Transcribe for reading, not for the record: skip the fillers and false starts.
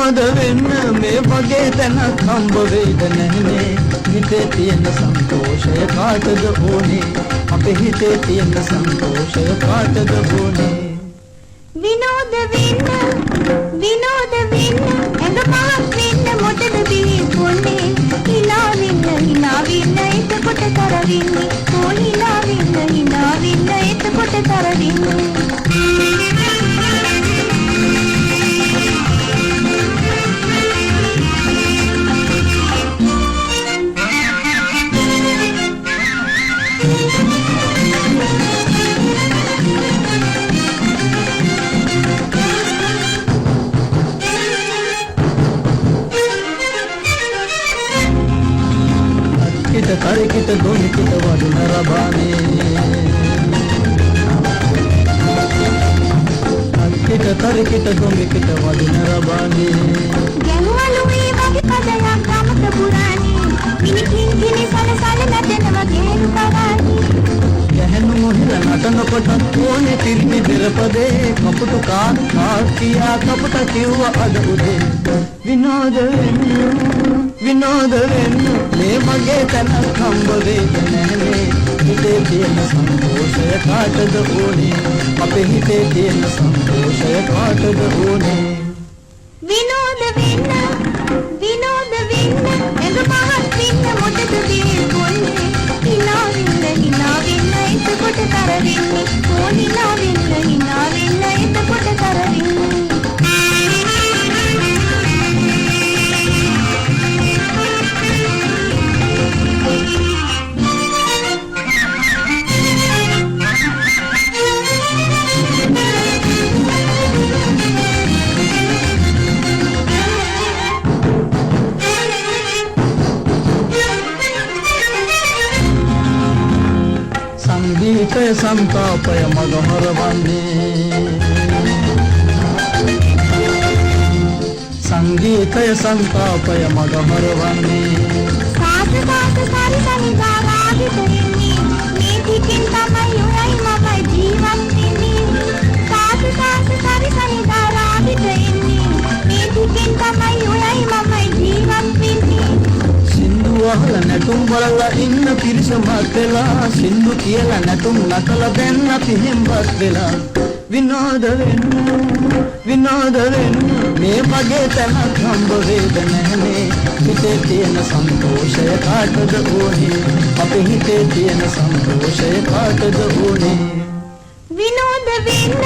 විනෝද වෙන්න මේ වගේ තැනක් හම්බ වෙයිද නැහනේ. හිතේ තියෙන සන්තෝෂය කාටද ඕනේ. අපේ හිතේ තියෙන සන්තෝෂය කාටද ඕනේ. විනෝද වෙන්න ඇඟ පහක් වෙන්න මොටද බිහිපොන්නේ. හිනා වෙන්න එතකොට තරවින්නේ. ඕ හිනා වෙන්න එතකොට තරවින්නේ. kita tarik kita goni kita wadu narabane. Kita tarik kita goni kita wadu narabane. ගැහුවලු මේ වගේ පදයක් ගමක පුරාණි. මිනිකින් කිනි සලසල නැදෙනවා ගේරු කරාණි. ගැහණු මොහිල නටනකොට ඕනේ තිරිමි දෙරපදේ. කපුටු කාත් කියා කපුට කිව්ව අද උදේ. විනෝද වෙන්න මේ මගේ තැනක් හම්බ වෙයිද නැහනේ. හිතේ තියෙන සන්තෝෂය කාටද ඕනේ. අපේ හිතේ තියෙන සන්තෝෂය කාටද ඕනේ. විනෝද වෙන්න ඇඟ පහක් වෙන්න මොටද බිහිපොන්නේ. හිනා වෙන්න එතකොට තරවින්නේ. ඕ හිනා වෙන්න එතකොට තරවින්නේ. සංගීතය සංතාපය මග හරවන්නේ. සංගීතය සංතාපය මග හරවන්නේ. සාස සාරි ගාරාදිත ඉන්නේ. මේ දිකින් තමයි ඔයයි මමයි ජීවත් වෙන්නේ. සාස සාරි ගාරාදිත ඉන්නේ. මේ දිකින් තමයි ඔයයි මමයි ජීවත් වෙන්නේ. සින්දු අහලා නැටුම් බලලා ඉන්න පිරිස මත් වෙලා. සින්දු කියලා නැටුම් නටලා දැන් අපි හෙම්බත් වෙලා. විනෝද වෙන්න මේ වගේ තැනක් හම්බ වෙයිද නැහනේ. හිතේ තියෙන සන්තෝෂය කාටද ඕනේ. අපේ හිතේ තියෙන සන්තෝෂය කාටද ඕනේ. විනෝද වෙන්න